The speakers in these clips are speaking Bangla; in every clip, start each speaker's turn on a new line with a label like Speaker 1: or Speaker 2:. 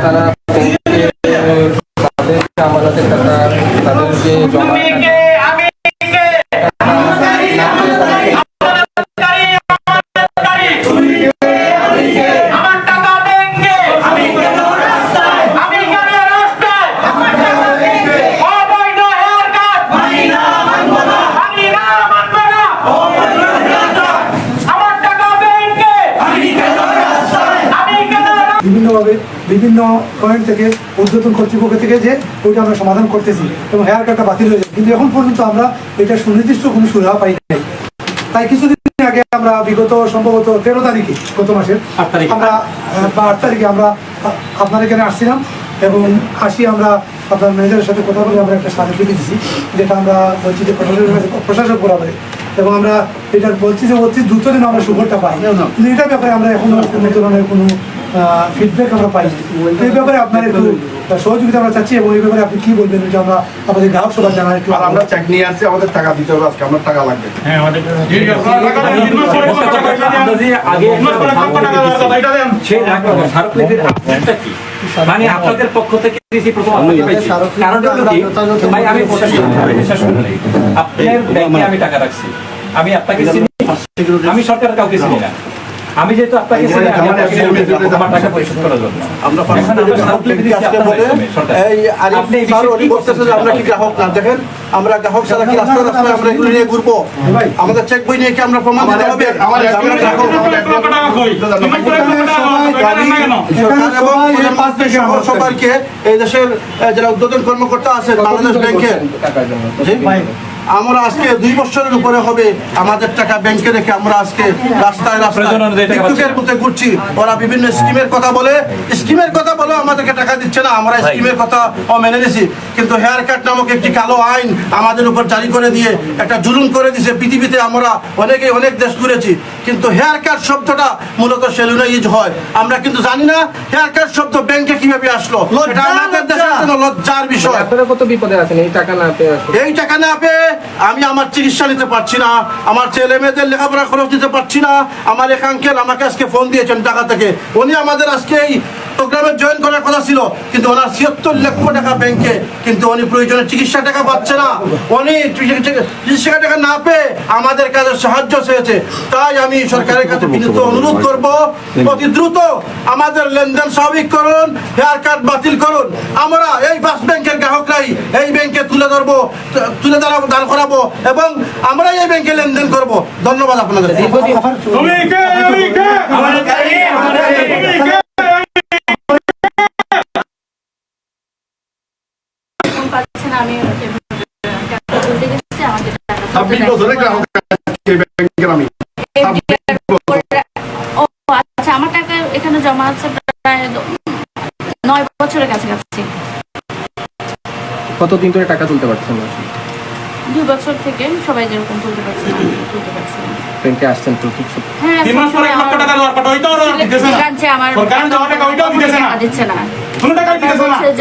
Speaker 1: তারা তাদের আমানতের টাকা, তাদের যে জমা
Speaker 2: বিভিন্নভাবে বিভিন্ন পয়েন্ট থেকে ঊর্ধ্বতন কর্তৃপক্ষ থেকে যে ওইটা আমরা সমাধান করতেছি এবং হেয়ার কাটটা বাতিল হয়ে যায়, কিন্তু এখন পর্যন্ত আমরা এটা সুনির্দিষ্ট কোনো সুরাহা পাই নাই। তাই কিছুদিন আগে আমরা বিগত সম্ভবত 13 তারিখে গত মাসের আমরা 8 তারিখে আমরা আপনার এখানে আসছিলাম এবং আমরা আপনার ম্যানেজারের সাথে কথা বলে আমরা একটা স্মারকলিপি দিচ্ছি, যেটা আমরা বলছি যে প্রশাসক বরাবরে, এবং আমরা এটা বলছি যে অতি দ্রুত যেন আমরা সুফলটা পাই। কিন্তু এটার ব্যাপারে আমরা এখনো কোনো ধরনের কোনো ফিডব্যাক আমরা পাই। এই ব্যাপারে আপনার একটু সহযোগিতা আমরা চাচ্ছি, এবং এই ব্যাপারে আপনি কি বলবেন যে আমরা আমাদের গ্রাহক সভা জানাই একটু।
Speaker 3: আমরা চেক নিয়ে আসছি, আমাদের টাকা দিতে হবে, আজকে আমার টাকা লাগবে।
Speaker 4: হ্যাঁ আমাদের মানে আপনাদের পক্ষ থেকে আপনার আমি টাকা রাখছি, আমি আপনাকে আমি সরকারের কাউকে চিনি না, আমি যেহেতু আপনাকে আমার টাকা পরিশোধ করার জন্য
Speaker 3: আমরা কি গ্রাহক না? দেখেন আমরা গ্রাহক ছাড়া কি রাস্তায় রাস্তায় আমরা এগুলো নিয়ে ঘুরবো? আমাদের চেক বই নিয়ে কি আমরা প্রমাণ দিতে হবে? সবাইকে এই দেশের যারা উদ্বোধন কর্মকর্তা আছেন বাংলাদেশ ব্যাংকের, আমরা আজকে 2 বছরের উপরে হবে আমাদের টাকা ব্যাংকে রেখে আমরা আজকে রাস্তায় রাস্তায় ঘুরছি। ওরা বিভিন্ন স্কিমের কথা বলে আমাদেরকে টাকা দিচ্ছে না, আমরা স্কিমের কথা মেনে নিছি, কিন্তু হেয়ার কাট নামক একটি কালো আইন আমাদের উপর জারি করে দিয়ে একটা জুলুম করে দিয়েছে। পৃথিবীতে আমরা অনেক দেশ ঘুরেছি, কিন্তু হেয়ার কাট শব্দটা মূলত সেলুনে ইউজ হয়। আমরা কিন্তু জানি না হেয়ার কাট শব্দ ব্যাংকে কিভাবে আসলো। এটা আমাদের দেশের জন্য লজ্জার বিষয়।
Speaker 1: আপনারা কত বিপদে আছেন এই টাকা না পেয়ে?
Speaker 3: এই টাকা না পেয়ে আমি আমার চিকিৎসা নিতে পারছি না, আমার ছেলে মেয়েদের লেখাপড়া খরচ দিতে পারছি না। আমার এক আঙ্কেল আমাকে আজকে ফোন দিয়েছেন ঢাকা থেকে, উনি আমাদের আজকে এই প্রোগ্রামে জয়েন করার কথা ছিল, কিন্তু ওনার 76 লক্ষ টাকা ব্যাংকে, কিন্তু উনি প্রয়োজনে চিকিৎসা টাকা পাচ্ছে না। উনি চিকিৎসা টাকা না পেয়ে আমাদের কাছে সাহায্য চেয়েছে। তাই আমি সরকারের কাছে বিনীত অনুরোধ করব, অতি দ্রুত আমাদের লেনদেন স্বাভাবিক করুন, হেয়ার কাট বাতিল করুন। আমরা এই ফার্স্ট ব্যাংকের গ্রাহকরাই এই ব্যাংকে তুলে দাঁড় করাবো এবং আমরা এই ব্যাংকে লেনদেন করব। ধন্যবাদ আপনাদের।
Speaker 5: আমার টাকা এখানে জমা আছে প্রায় 9 বছরের কাছাকাছি।
Speaker 1: কতদিন ধরে টাকা তুলতে পারছেন?
Speaker 5: 2 বছর থেকে সবাই যেরকম তুলতে পারছে
Speaker 1: ব্যাংকে আসছেন তো?
Speaker 5: হ্যাঁ, দিচ্ছে না,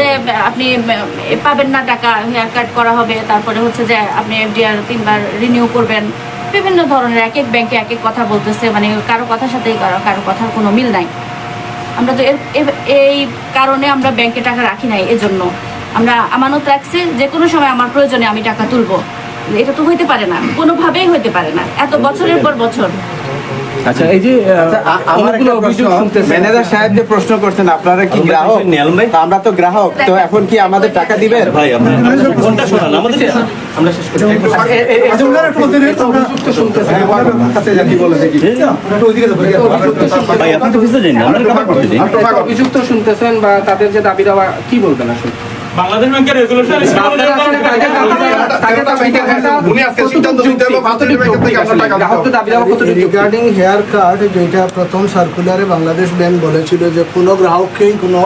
Speaker 5: যে আপনি পাবেন না টাকা, হেয়ার কাট করা হবে, তারপরে হচ্ছে যে আপনি এফডিআর 3 বার রিনিউ করবেন। বিভিন্ন ধরনের এক এক ব্যাংকে এক এক কথা বলতেছে, মানে কারো কথার সাথেই কারো কথার কোনো মিল নাই। আমরা তো এই কারণে আমরা ব্যাংকে টাকা রাখি নাই, এজন্য আমরা আমানত রাখছি, যে কোনো সময় আমার প্রয়োজনে আমি টাকা তুলবো। এটা তো হইতে পারে না, কোনোভাবেই হইতে পারে না, এত বছরের পর বছর।
Speaker 1: আচ্ছা, এই যে
Speaker 6: আমার ম্যানেজার সাহেব যে প্রশ্ন করছেন আপনারা কি গ্রাহক? আমরা তো গ্রাহক, তো এখন কি আমাদের টাকা দিবেন? ভাই
Speaker 1: অভিযুক্ত শুনতেছেন বা তাদের যে দাবি দেওয়া, কি বলবেন আসলে?
Speaker 4: বাংলাদেশ ব্যাংকের রেজুলেশন
Speaker 7: রিগার্ডিং হেয়ার কাট, যেটা প্রথম সার্কুলারে বাংলাদেশ ব্যাংক বলেছিল যে কোনো গ্রাহককেই কোনো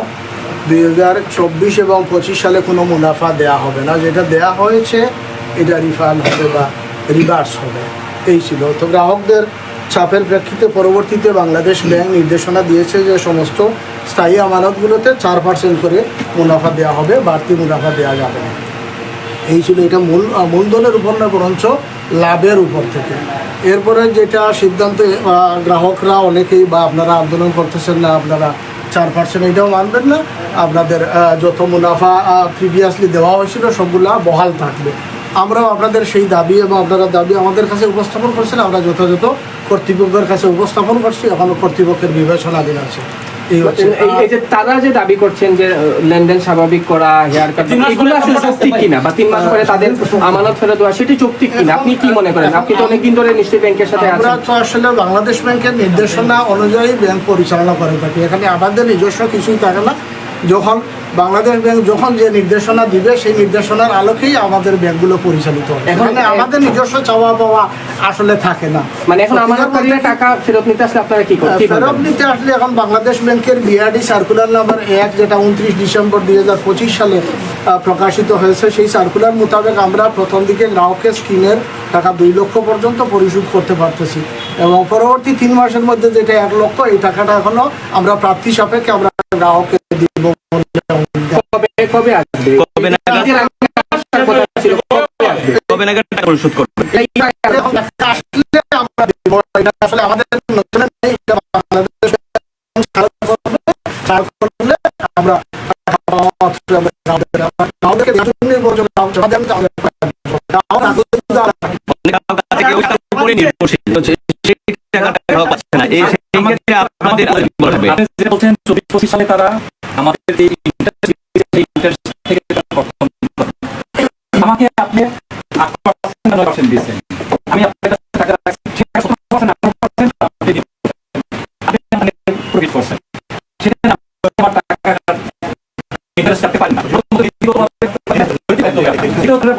Speaker 7: 2024 এবং 25 সালে কোনো মুনাফা দেয়া হবে না, যেটা দেয়া হয়েছে এটা রিফান্ড হবে বা রিভার্স হবে, এই ছিল। তো গ্রাহকদের চাপের প্রেক্ষিতে পরবর্তীতে বাংলাদেশ ব্যাংক নির্দেশনা দিয়েছে যে সমস্ত স্থায়ী আমানতগুলোতে 4% করে মুনাফা দেওয়া হবে, বাড়তি মুনাফা দেওয়া যাবে না। এই ছিল, এটা মূলধনের উপর না, বরঞ্চ লাভের উপর থেকে। এরপরে যেটা সিদ্ধান্ত গ্রাহকরা অনেকেই বা আপনারা আন্দোলন করতেছেন না, আপনারা 4% এটাও মানবেন না, আপনাদের যত মুনাফা প্রিভিয়াসলি দেওয়া হয়েছিল সবগুলা বহাল থাকবে। আমরাও আপনাদের সেই দাবি এবং আপনারা দাবি আমাদের কাছে উপস্থাপন করছেন, আমরা যথাযথ কর্তৃপক্ষের কাছে উপস্থাপন করছি, এখনো কর্তৃপক্ষের বিবেচনাধীন আছে।
Speaker 1: এই যে তারা যে দাবি করছেন যে লেনদেন স্বাভাবিক করা, হেয়ার কাট, এগুলো আসলে যৌক্তিক কিনা, বা 3 মাস পরে তাদের আমানত ফেরত দেওয়া, সেটি যৌক্তিক কিনা, আপনি কি মনে করেন? আপনি তো অনেকদিন ধরে নিশ্চয়ই ব্যাংকের সাথে
Speaker 7: আমরা
Speaker 1: আছেন।
Speaker 7: তো আসলে বাংলাদেশ ব্যাংকের নির্দেশনা অনুযায়ী ব্যাংক পরিচালনা করে থাকি, এখানে আমাদের নিজস্ব কিছুই থাকে না। যখন বাংলাদেশ ব্যাংক যখন যে নির্দেশনা দিবে সেই নির্দেশনার আলোকেই আমাদের ব্যাংকগুলো পরিচালিত হয়, এখানে আমাদের নিজস্ব চাওয়া পাওয়া আসলে থাকে না।
Speaker 1: মানে এখন আমানতকারীরা টাকা ফেরত নিতে আসলে আপনারা কি করেন?
Speaker 7: ফেরত নিতে আসলে এখন বাংলাদেশ ব্যাংকের বিআরডি সার্কুলার নাম্বার 1 যেটা 29 ডিসেম্বর 2025 সালে প্রকাশিত হয়েছে, সেই সার্কুলার মোতাবেক আমরা প্রথম দিকে গ্রাহকের স্কিমের টাকা 2 লক্ষ পর্যন্ত পরিশোধ করতে পারতেছি, এবং পরবর্তী 3 মাসের মধ্যে যেটা 1 লক্ষ, এই টাকাটা এখনো আমরা প্রাপ্তি সাপেক্ষে আমরা গ্রাহককে দিব।
Speaker 1: কবে আসবে?
Speaker 8: কবে নাগাদ টাকা পরিশোধ করবে?
Speaker 7: আসলে আমরা দিব, এটা আসলে আমাদের নতুন নেই, এটা বাংলাদেশ আমরা
Speaker 4: সালে তারা আমাদের আমাকে আপনি 8% দিয়েছেন, আমি আপনার কাছে টাকা রাখছি, সেটা 70% প্রফিট করছেন, সেটা আমার টাকা ইন্টারেস্ট রাখতে পারি না।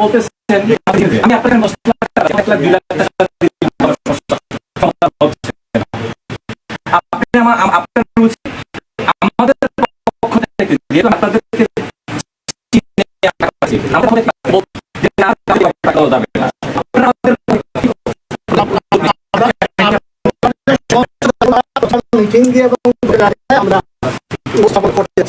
Speaker 4: বলতেছেন আমি আপনার 1 লাখ 2 লাখ টাকা আপনার আমাদের পক্ষ থেকে আপনাদেরকে
Speaker 7: মিটিং দিয়ে আমরা উপস্থাপন করতে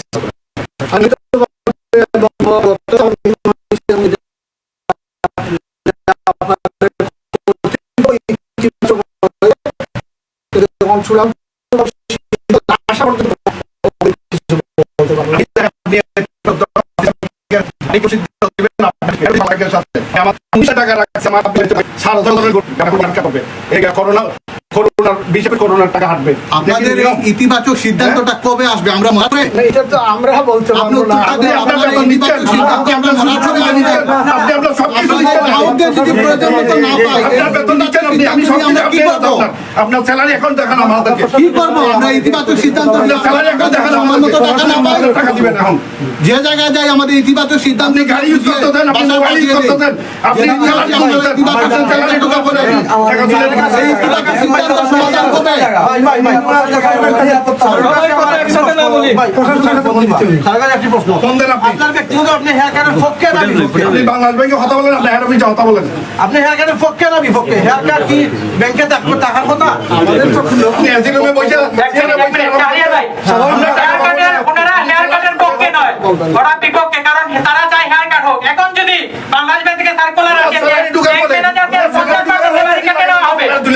Speaker 3: করোনার টাকা হাঁটবে।
Speaker 9: আপনাদের এই ইতিবাচক সিদ্ধান্তটা কবে আসবে? আমরা মাত্র
Speaker 7: এটা তো আমরা বলতে পারবো না।
Speaker 3: আপনার স্যালারি এখন দেখান আমাদেরকে,
Speaker 9: কি করবো? আমরা ইতিবাচক সিদ্ধান্ত
Speaker 3: স্যালারি এখন দেখান আমাদেরকে, টাকা দিবেন এখন।
Speaker 9: যে জায়গায় যাই আমাদের ইতিবাচক সিদ্ধান্ত
Speaker 3: আপনি গাড়ি ইউজ করতে দেন, আপনি মোবাইল ইউজ করতে দেন, আপনি স্যালারি ঢোকা করে টাকা দিলে
Speaker 9: সমাধান হবে।
Speaker 3: ফোন দেন আপনি।
Speaker 6: আপনার ব্যক্তিগত আপনি হেয়ার কাটের পক্ষে না বিপক্ষে?
Speaker 3: আপনি বাংলাদেশ ব্যাংকে কথা বলেন, আপনি হেড অফিসে কথা বলেন।
Speaker 6: আপনি হেয়ার কাটের পক্ষে না বিপক্ষে? হেয়ার কাট কি ব্যাংকে টাকার কথা?
Speaker 3: আপনি এসি রুমে বসে
Speaker 10: ওরা বিপক্ষে, কারণ তারা চায় হেয়ার কাট হোক। এখন যদি বাংলাদেশ ব্যাংক থেকে সার্কুলার আসে যে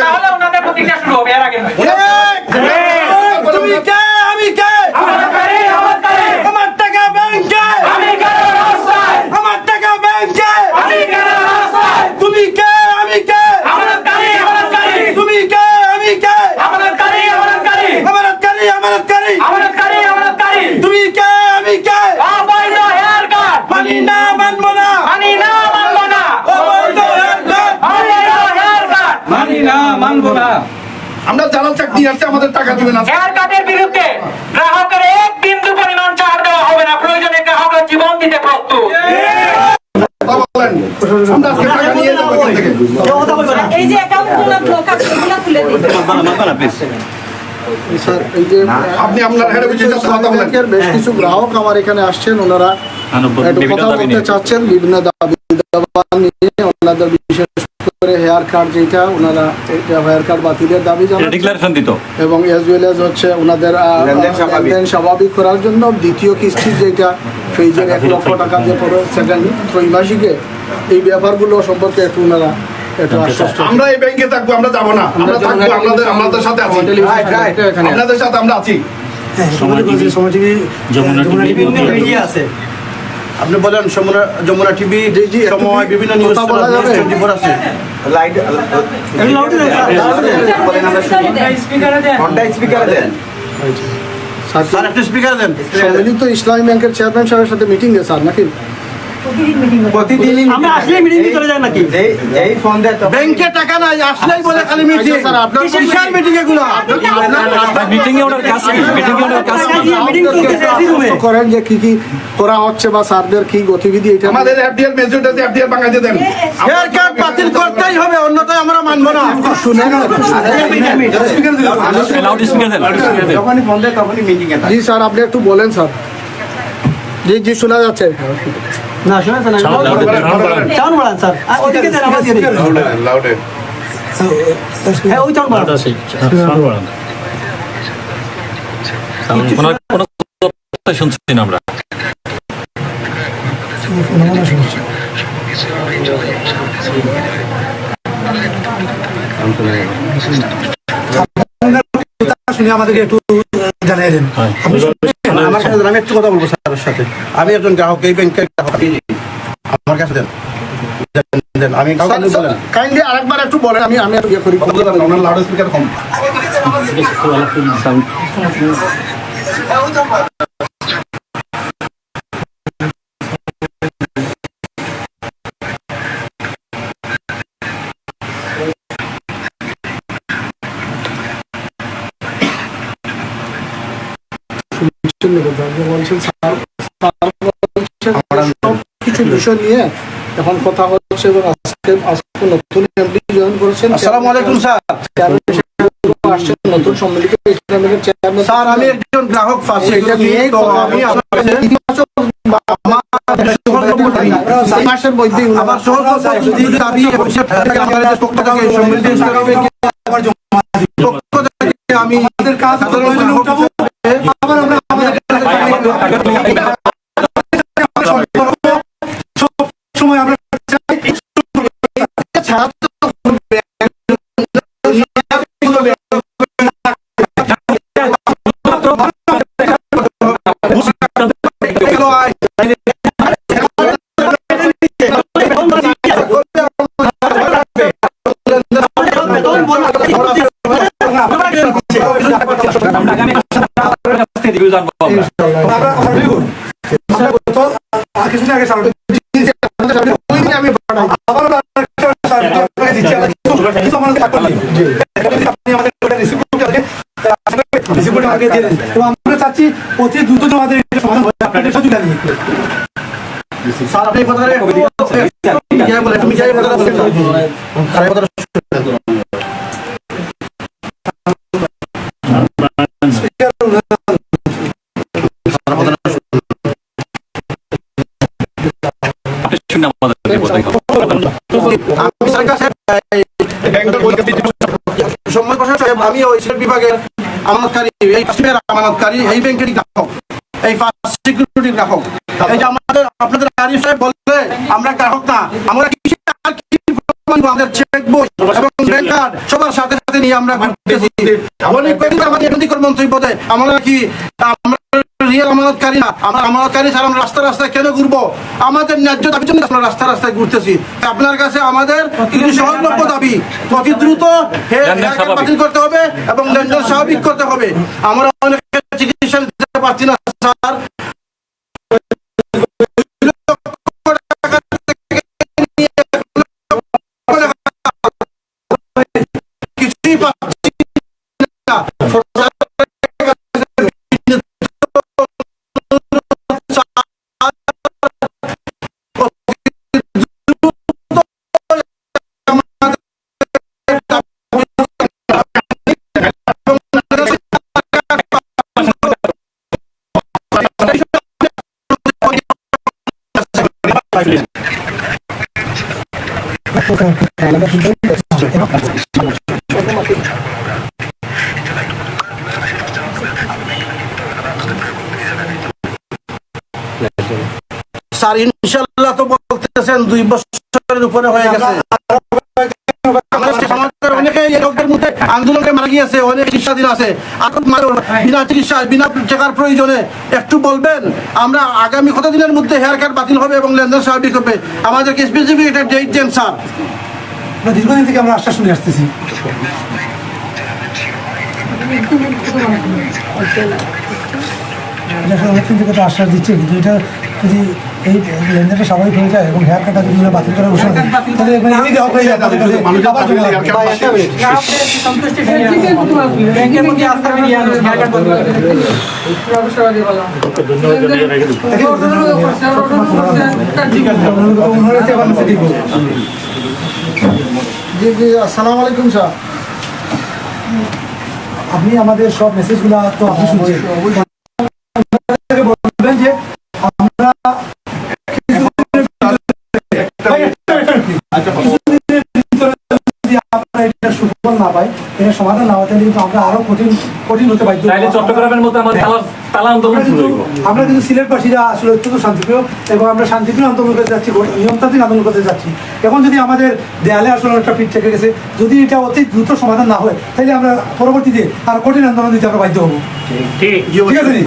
Speaker 10: তাহলে ওনাদের প্রতিক্রিয়া শুরু হবে, এর আগে নয়।
Speaker 6: তুমি কে? আমি কে? আমার টাকা ব্যাংকে, আমার টাকা ব্যাংকে, তুমি কে? আমি কে? তুমি কে? আমি কে? আমানতকারী, তুমি কে? আমি কে? মানি না, মানবো না, অবৈধ হেয়ার কাট,
Speaker 4: মানি না, মানবো না।
Speaker 3: আমরা জালাল চেক নিয়ে আসছি, আমাদের টাকা দিবেন না।
Speaker 10: হেয়ার কাটের বিরুদ্ধে গ্রাহকের 1 বিন্দু পরিমাণ ছাড় দেওয়া হবে না, প্রয়োজনে গ্রাহকের জীবন দিতে প্রস্তুত।
Speaker 3: আমরা আজকে টাকা নিয়ে যাবো এখান থেকে।
Speaker 5: এই যে অ্যাকাউন্টগুলো ব্লক আছে, এগুলো খুলে দিন।
Speaker 7: স্যার, এই যে
Speaker 3: আপনি আপনার হেড অফিসে কথা বলেন।
Speaker 7: ব্যাংকের বেশ কিছু গ্রাহক আমার এখানে আসছেন, ওনারা একটু কথা বলতে চাচ্ছেন বিভিন্ন দাবি দাবা নিয়ে। ওনাদের বিশেষ করে হেয়ার কাট, যেটা ওনারা হেয়ার কাট বাতিলের দাবি জানাচ্ছেন,
Speaker 8: ডিক্লারেশন দিত
Speaker 7: এবং এজ ওয়েল এজ হচ্ছে ওনাদের লেনদেন স্বাভাবিক করার জন্য দ্বিতীয় কিস্তি যেটা ফেজের 1 লক্ষ টাকা যে পরে সেকেন্ড ত্রৈমাসিকে, এই ব্যাপারগুলো সম্পর্কে একটু ওনারা একটু আশ্বস্ত।
Speaker 3: আমরা এই ব্যাংকে থাকবো, আমরা যাবো না, আমরা থাকবো, আমাদের সাথে আছি, আপনাদের সাথে আমরা আছি।
Speaker 2: সময় টিভি,
Speaker 3: আছে আপনি বলেন যমুনা টিভি, সময়, বিভিন্ন নিউজ
Speaker 7: কথা বলা যাবে?
Speaker 3: 24 আছে।
Speaker 6: লাইট ঘন্টা স্পিকারে দেন।
Speaker 3: স্যার একটা স্পিকার দেন।
Speaker 7: সম্মিলিত ইসলামী ব্যাংকের চেয়ারম্যান সাহেবের সাথে মিটিং এ স্যার নাকি?
Speaker 6: প্রতিদিনই
Speaker 10: আমরা আসলে মিটিং চলে যাই নাকি?
Speaker 6: যেই ফোন দেয় তখন
Speaker 3: ব্যাংকে টাকা নাই, আসলেই বলে খালি মিটিং।
Speaker 7: স্যার, আপনার
Speaker 3: কিসের মিটিং এগুলো?
Speaker 4: মিটিং এ ওনার কাজ কি? মিটিং এ ওনার কাজ কি?
Speaker 10: মিটিং চলতেছে এসি রুমে।
Speaker 7: করেন যে কি কি করা হচ্ছে বা স্যারদের কি গতিবিধি এটা
Speaker 9: আমাদের এফডিএল মেজরটা এফডিএল বাঙালি দেন।
Speaker 3: হেয়ার কাট বাতিল করতেই হবে, অন্যথায় আমরা মানবো না।
Speaker 4: লাউড স্পিকার দেন।
Speaker 6: যখনই ফোন দেয় তখনই মিটিংয়ে থাকে।
Speaker 7: জি স্যার, আপনি একটু বলেন স্যার। জি জি, শোনা যাচ্ছে।
Speaker 10: না শোনা না চাউন বাড়ান স্যার ওদিকে দেন আওয়াজ দিয়ে দিন।
Speaker 9: লাউডে
Speaker 10: হ্যাঁ ওই চাউন বাড়ান
Speaker 4: ওনার কোনো কথা শুনছি না আমরা।
Speaker 2: শুনে আমাদেরকে একটু জানিয়ে দেন।
Speaker 3: আমার কাছে দেন, আমি একটু কথা বলবো স্যারের সাথে। আমি একজন গ্রাহক, এই ব্যাংকের গ্রাহক। আমার কাছে দেন, দেন। আমি কাউকে বলেন।
Speaker 7: কাইন্ডলি আরেকবার একটু বলেন, আমি একটু ইয়ে করি।
Speaker 9: লাউড স্পিকার কম।
Speaker 7: বলছেন স্যার সব কিছু বিষয় নিয়ে এখন কথা হচ্ছে এবং আজকে নতুন এমডি জয়েন করেছেন।
Speaker 3: আসসালামু আলাইকুম স্যার।
Speaker 7: আসছেন নতুন সম্মিলিত ইসলামী ব্যাংকের চেয়ারম্যান।
Speaker 3: স্যার আমি একজন গ্রাহক ফাঁসি, এটা নিয়ে তো আমি আপনার কাছে
Speaker 7: ইতিবাচক বা এই মাসের মধ্যেই
Speaker 3: আমার সহকর্মী দাবি এবং আমাদের পক্ষ থেকে সম্মিলিত ইসলামী ব্যাংকের পক্ষ থেকে আমি
Speaker 2: আমাদের কাজ উঠাবো, আবার আমরা সময় আমরা কিছুদিন আগে
Speaker 7: আমি
Speaker 2: আমরা চাচ্ছি অতি দ্রুত আমাদের সমাধান
Speaker 3: স্যার আপনি কথা তুমি যাই কথা সম্মান প্রশাসক সাহেব, আমি ওই বিভাগের আমানতকারী, এই কাশ্মীরের আমানতকারী, এই ব্যাংকেরই গ্রাহক, এই ফার্স্ট সিকিউরিটির গ্রাহক। এই যে আপনাদের আরিফ সাহেব বললে আমরা গ্রাহক না, আমরা আমাদের চেক বই এবং ব্যাংক কার্ড সবার সাথে সাথে নিয়ে আমরা ঘুরতেছি। অনেক কয়েকদিন আমাদের মন্তব্য দেয় আমরা কি রিয়েল আমানতকারী না, আমরা আমানতকারী ছাড়া আমরা রাস্তা রাস্তায় কেন ঘুরবো? আমাদের ন্যায্য দাবির জন্য আমরা রাস্তা রাস্তায় ঘুরতেছি। আপনার কাছে আমাদের সহজলভ্য দাবি, অতি দ্রুত বাতিল করতে হবে এবং লেনদেন স্বাভাবিক করতে হবে। আমরা অনেক চিকিৎসা দিতে পারছি না স্যার, কিছুই পাচ্ছি না। স্যার ইনশাআল্লাহ তো বলতেছেন 2 বছরের উপরে হয়ে গেছে। আমাদের অনেক অনেকে এই রোগের মধ্যে আন্দোলনে মারা গিয়েছে, অনেক চিকিৎসাধীন আছে, এখন বিনা চিকিৎসায় বিনা টাকার প্রয়োজনে একটু বলবেন আমরা আগামী কতদিনের মধ্যে হেয়ার কাট বাতিল হবে এবং লেনদেন স্বাভাবিক হবে? আমাদেরকে স্পেসিফিক একটা ডেট দেন স্যার।
Speaker 2: আমরা দীর্ঘদিন থেকে আমরা আশ্বাস শুনে আসতেছি। এটা আসলে অনেকদিন থেকে তো আশ্বাস দিচ্ছে, কিন্তু এটা যদি এই লেনদেনটা স্বাভাবিক হয়ে যায় এবং হেয়ার কাটটা যদি আমরা বাতিল করার ঘোষণা দিই, তাহলে এখানে এই দেওয়া হয়ে যায় তাদের কাছে আবার জমা লাগবে।
Speaker 4: ব্যাংকের প্রতি আস্থা ফিরিয়ে আনুন, হেয়ার কাট বন্ধ করে দিন।
Speaker 7: জি জি, আসসালামু আলাইকুম স্যার।
Speaker 2: আপনি আমাদের সব মেসেজগুলো তো আপনি শুনছেন, বলবেন যে আমরা যদি আমরা এটা সুফল না পাই, এটা সমাধান না হয়, তাহলে কিন্তু আমরা আরো কঠিন হতে বাধ্য।
Speaker 4: তাইলে চট্টগ্রামের মতো আমার তালা আন্দোলন শুরু হইব।
Speaker 2: আমরা কিন্তু সিলেটবাসীরা আসলে অত্যন্ত শান্তিপ্রিয় এবং আমরা শান্তিপ্রিয় আন্দোলন করতে যাচ্ছি, নিয়মতান্ত্রিক আন্দোলন করতে যাচ্ছি। এখন যদি আমাদের দেয়ালে আসলে একটা পিঠ থেকে গেছে, যদি এটা অতি দ্রুত সমাধান না হয়, তাহলে আমরা পরবর্তীতে আর কঠিন আন্দোলন দিতে আমরা বাধ্য হবো। ঠিক আছে নি?